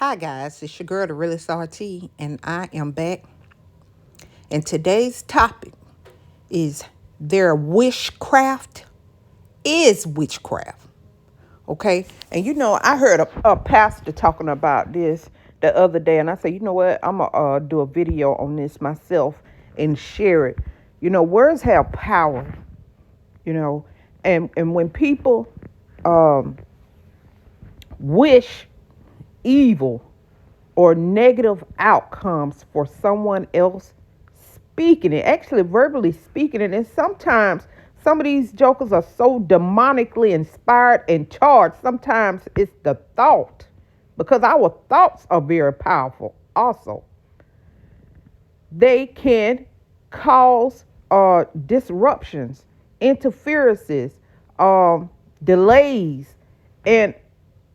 Hi guys, it's your girl, the Realist RT, and I am back. And today's topic is their witchcraft is witchcraft. Okay, and I heard a pastor talking about this the other day, and I said, you know what, I'm gonna do a video on this myself and share it. Words have power. You know, and when people um, wish evil or negative outcomes for someone else, speaking it, actually verbally speaking it. And sometimes some of these jokers are so demonically inspired and charged. Sometimes it's the thought, because our thoughts are very powerful also. They can cause disruptions, interferences, delays, and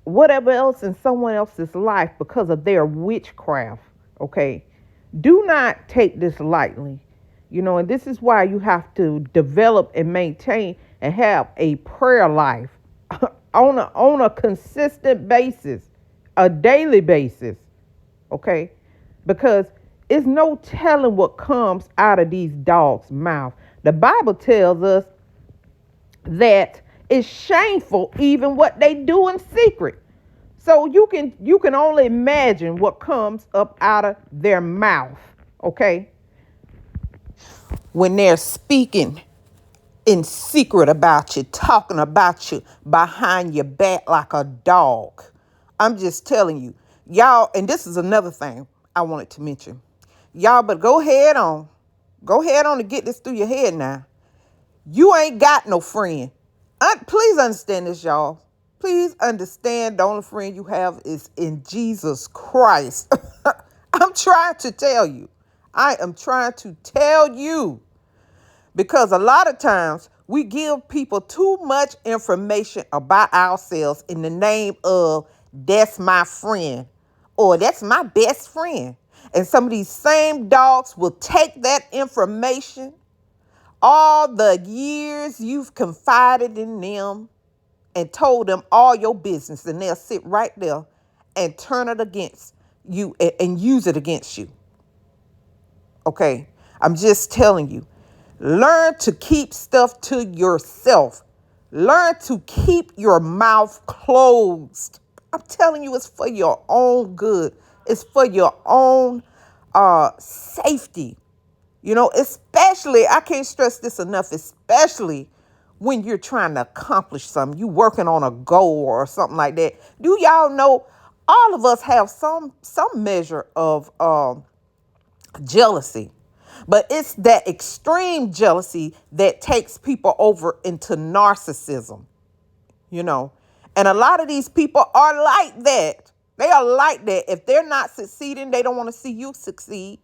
whatever else in someone else's life because of their witchcraft. Okay. Do not take this lightly. And this is why you have to develop and maintain and have a prayer life on a consistent basis, a daily basis. Okay. Because it's no telling what comes out of these dogs' mouth. The Bible tells us that it's shameful even what they do in secret. So you can only imagine what comes up out of their mouth, okay? When they're speaking in secret about you, talking about you behind your back like a dog. I'm just telling you, y'all, and this is another thing I wanted to mention. Y'all, but go ahead on. Go ahead on to get this through your head now. You ain't got no friend. Please understand this, y'all. Please understand the only friend you have is in Jesus Christ. I'm trying to tell you. I am trying to tell you. Because a lot of times we give people too much information about ourselves in the name of that's my friend or that's my best friend. And some of these same dogs will take that information, all the years you've confided in them and told them all your business, and they'll sit right there and turn it against you and use it against you. Okay, I'm just telling you, learn to keep stuff to yourself. Learn to keep your mouth closed. I'm telling you, it's for your own good. It's for your own safety. Especially, I can't stress this enough, especially when you're trying to accomplish something, you working on a goal or something like that. Do y'all know all of us have some measure of jealousy, but it's that extreme jealousy that takes people over into narcissism, and a lot of these people are like that. They are like that. If they're not succeeding, they don't want to see you succeed.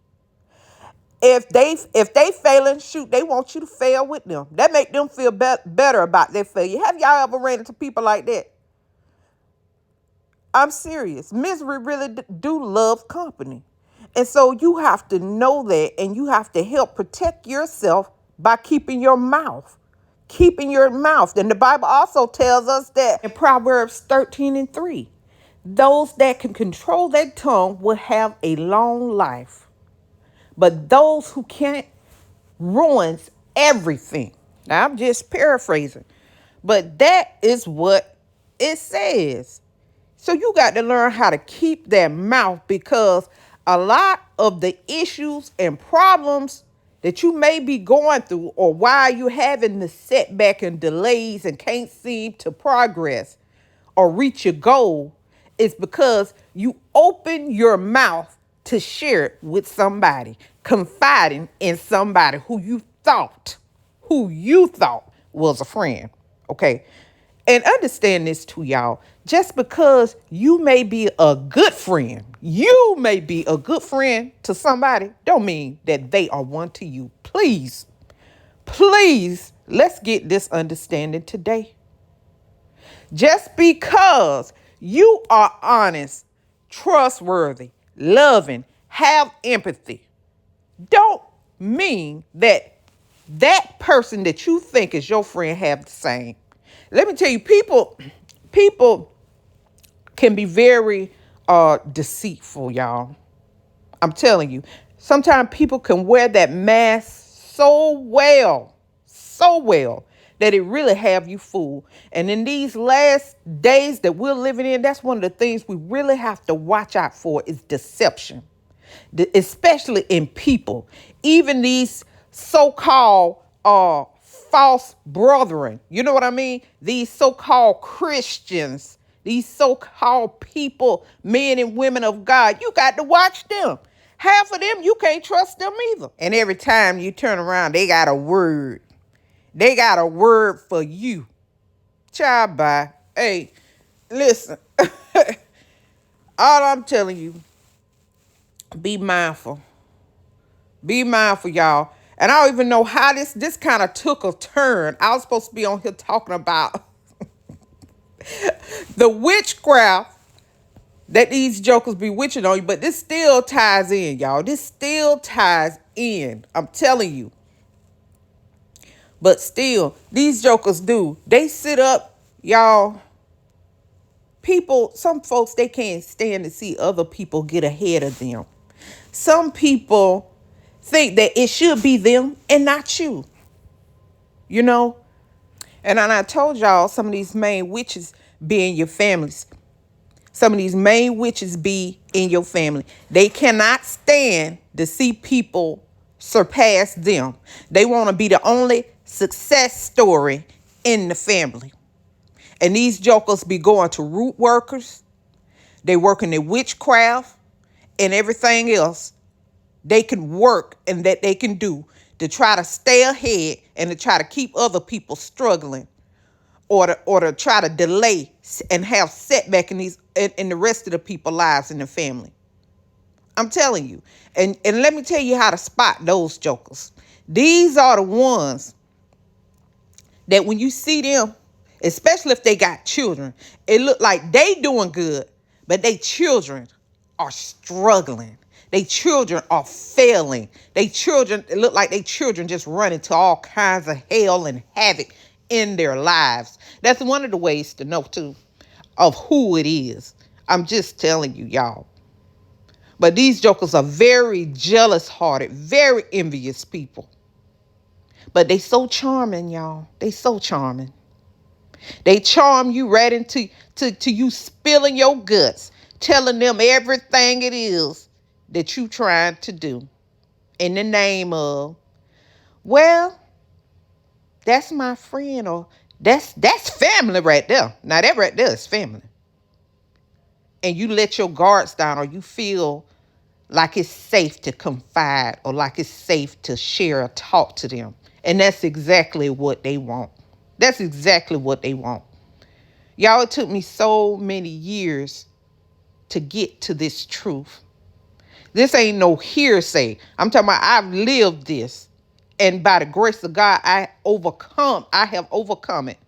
If they failing, shoot, they want you to fail with them. That make them feel better about their failure. Have y'all ever ran into people like that? I'm serious. Misery really do love company. And so you have to know that, and you have to help protect yourself by keeping your mouth. Keeping your mouth. And the Bible also tells us that in Proverbs 13:3, those that can control their tongue will have a long life. But those who can't ruins everything. Now, I'm just paraphrasing, but that is what it says. So you got to learn how to keep that mouth, because a lot of the issues and problems that you may be going through, or why you're having the setback and delays and can't seem to progress or reach your goal, is because you open your mouth to share it with somebody, confiding in somebody who you thought was a friend. Okay. And understand this too, y'all. Just because you may be a good friend to somebody, don't mean that they are one to you. Please, let's get this understanding today. Just because you are honest, trustworthy, loving, have empathy, don't mean that that person that you think is your friend have the same. Let me tell you, people can be very deceitful, y'all. I'm telling you. Sometimes people can wear that mask so well that it really have you fooled. And in these last days that we're living in, that's one of the things we really have to watch out for is deception, especially in people. Even these so-called false brethren, you know what I mean? These so-called Christians, these so-called people, men and women of God, you got to watch them. Half of them, you can't trust them either. And every time you turn around, they got a word. They got a word for you. Child, bye. Hey, listen. All I'm telling you, be mindful. Be mindful, y'all. And I don't even know how this kind of took a turn. I was supposed to be on here talking about the witchcraft that these jokers be witching on you, but this still ties in, y'all. This still ties in. I'm telling you. But still, these jokers do. They sit up, y'all. People, some folks, they can't stand to see other people get ahead of them. Some people think that it should be them and not you. You know? And I told y'all some of these main witches be in your families. Some of these main witches be in your family. They cannot stand to see people surpass them. They want to be the only success story in the family. And these jokers be going to root workers. They work in their witchcraft and everything else they can work and that they can do to try to stay ahead and to try to keep other people struggling, or to try to delay and have setback in the rest of the people's lives in the family. I'm telling you. And let me tell you how to spot those jokers. These are the ones that when you see them, especially if they got children, it look like they doing good, but they children are struggling. They children are failing. It look like they children just run into all kinds of hell and havoc in their lives. That's one of the ways to know too of who it is. I'm just telling you, y'all. But these jokers are very jealous hearted, very envious people. But they so charming, y'all. They so charming. They charm you right into to you spilling your guts, telling them everything it is that you trying to do in the name of, well, that's my friend, or that's family right there. Now that right there is family. And you let your guards down, or you feel like it's safe to confide, or like it's safe to share or talk to them. And that's exactly what they want. That's exactly what they want. Y'all, it took me so many years to get to this truth. This ain't no hearsay. I'm talking about I've lived this. And by the grace of God, I have overcome it.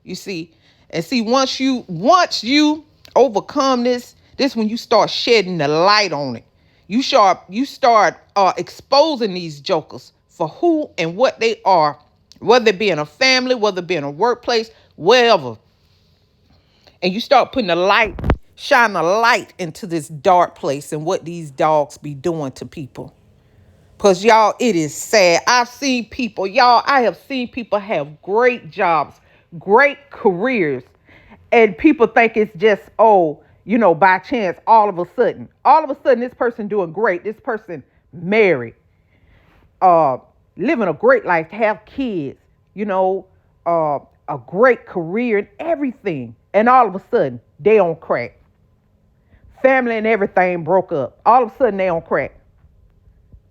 You see? And see, once you overcome this when you start shedding the light on it. You start exposing these jokers for who and what they are, whether it be in a family, whether it be in a workplace, wherever. And you start shine a light into this dark place and what these dogs be doing to people. Because, y'all, it is sad. I have seen people have great jobs, great careers. And people think it's just, by chance, all of a sudden, this person doing great. This person married, living a great life, have kids, a great career and everything. And all of a sudden, they on crack. Family and everything broke up. All of a sudden, they on crack.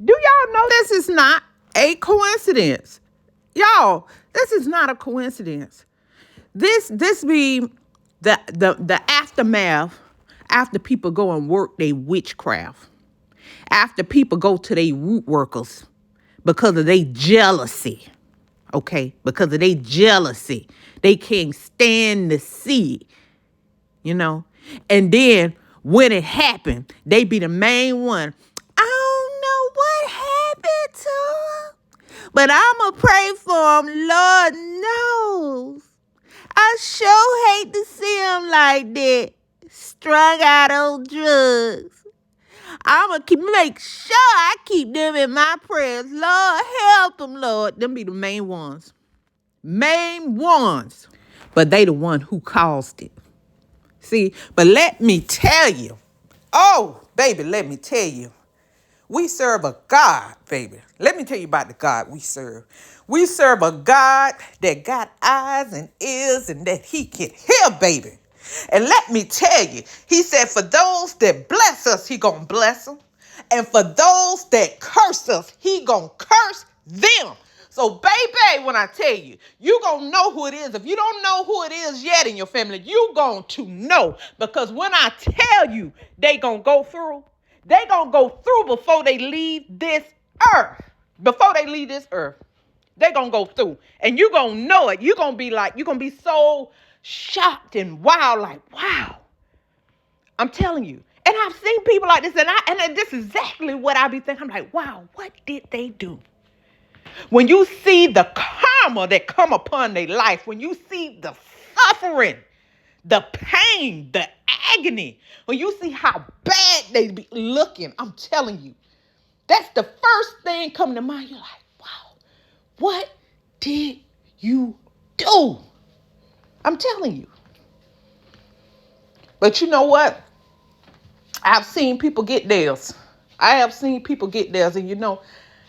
Do y'all know this is not a coincidence? Y'all, this is not a coincidence. This be the aftermath after people go and work their witchcraft. After people go to their root workers because of their jealousy. Okay? Because of their jealousy. They can't stand to see it, And then when it happened, they be the main one. I don't know what happened to him, but I'm going to pray for him. Lord knows. I sure hate to see him like that. strung out on drugs. I'ma make sure I keep them in my prayers. Lord, help them, Lord. Them be the main ones. Main ones. But they the one who caused it. See, but let me tell you. Oh, baby, let me tell you. We serve a God, baby. Let me tell you about the God we serve. We serve a God that got eyes and ears and that he can hear, baby. And let me tell you, he said for those that bless us, he gonna bless them. And for those that curse us, he gonna curse them. So, baby, when I tell you, you gonna know who it is. If you don't know who it is yet in your family, you going to know. Because when I tell you they gonna go through, they gonna go through before they leave this earth. Before they leave this earth, they gonna go through. And you gonna know it. You gonna be like, you gonna be so shocked and wild, like, wow. I'm telling you. And I've seen people like this, and this is exactly what I be thinking. I'm like, wow, what did they do? When you see the karma that come upon their life, when you see the suffering, the pain, the agony, when you see how bad they be looking, I'm telling you, that's the first thing coming to mind. You're like, wow, what did you do? I'm telling you. But you know what? I've seen people get theirs. I have seen people get theirs, and you know,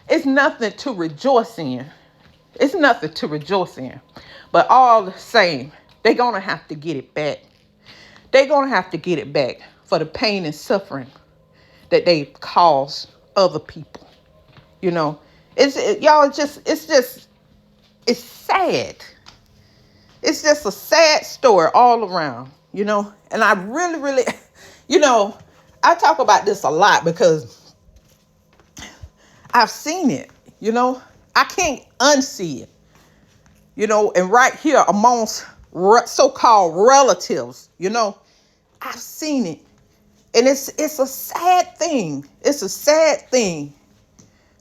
it's nothing to rejoice in. It's nothing to rejoice in. But all the same, they're going to have to get it back. They're going to have to get it back for the pain and suffering that they caused other people. You know, it's sad. It's just a sad story all around, you know. And I really, you know, I talk about this a lot because I've seen it, you know. I can't unsee it, you know. And right here amongst so-called relatives, you know, I've seen it. And it's a sad thing. It's a sad thing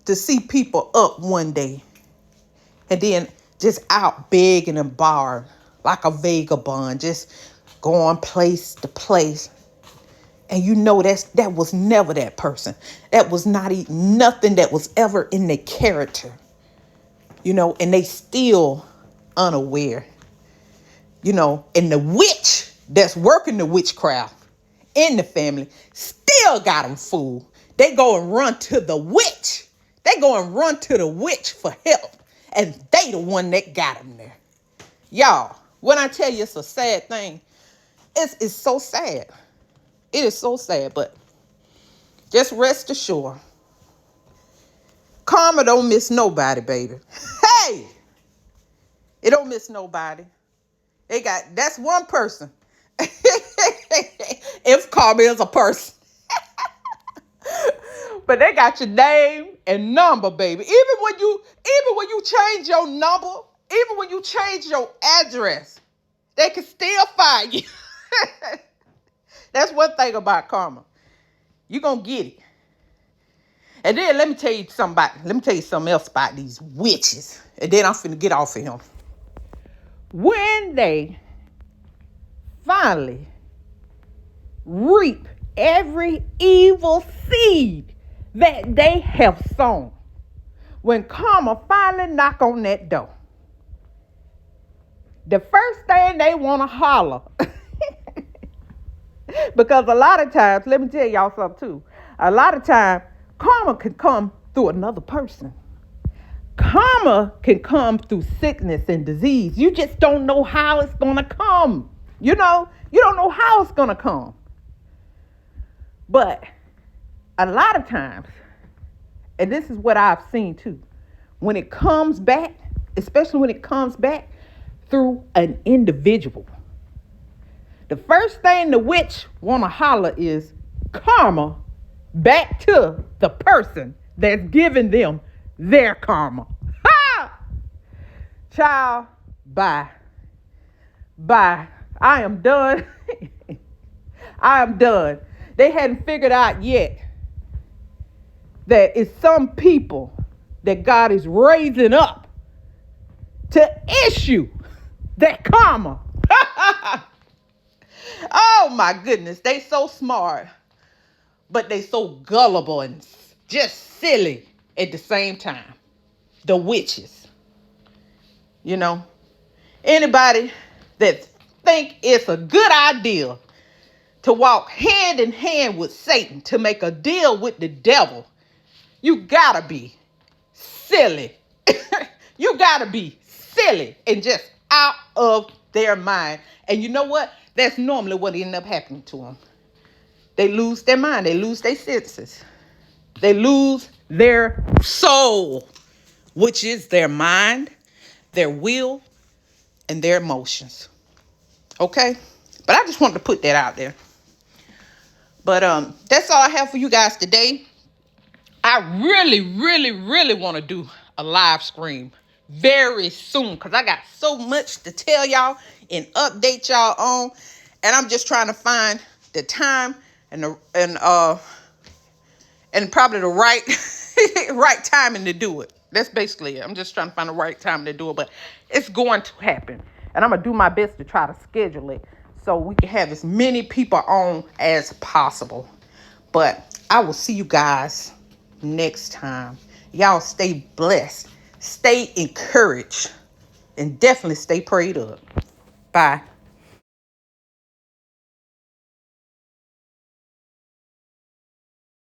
to see people up one day and then just out begging and borrowing like a vagabond, just going place to place. And you know that was never that person. That was not even nothing that was ever in their character. You know, and they still unaware. You know, and the witch that's working the witchcraft in the family still got them fooled. They go and run to the witch. They go and run to the witch for help. And they the one that got them there. Y'all, when I tell you it's a sad thing, it's so sad. It is so sad, but just rest assured. Karma don't miss nobody, baby. Hey! It don't miss nobody. That's one person. If karma is a person. But they got your name and number, baby. Even when you change your number, even when you change your address, they can still find you. That's one thing about karma. You're going to get it. And then let me tell you something else about these witches. And then I'm finna get off of him. When they finally reap every evil seed that they have sown, when karma finally knock on that door, the first thing they want to holler, because a lot of times, let me tell y'all something too, a lot of times karma can come through another person. Karma can come through sickness and disease. You just don't know how it's going to come. You know, you don't know how it's going to come. But a lot of times, and this is what I've seen too, when it comes back, especially when it comes back through an individual, the first thing the witch want to holler is karma back to the person that's giving them their karma. Ha! Child, bye. I am done. I am done. They hadn't figured out yet that it's some people that God is raising up to issue that karma. Oh my goodness, they so smart, but they so gullible and just silly at the same time. The witches, you know. Anybody that think it's a good idea to walk hand in hand with Satan to make a deal with the devil, you gotta be silly. You gotta be silly and just out of their mind. And you know what? That's normally what ended up happening to them. They lose their mind. They lose their senses. They lose their soul, which is their mind, their will, and their emotions. Okay? But I just wanted to put that out there. But that's all I have for you guys today. I really, really, really want to do a live stream very soon because I got so much to tell y'all and update y'all on. And I'm just trying to find the time and probably the right right timing to do it. That's basically it. I'm just trying to find the right time to do it, but it's going to happen. And I'm going to do my best to try to schedule it so we can have as many people on as possible. But I will see you guys next time. Y'all stay blessed, stay encouraged, and definitely stay prayed up. Bye.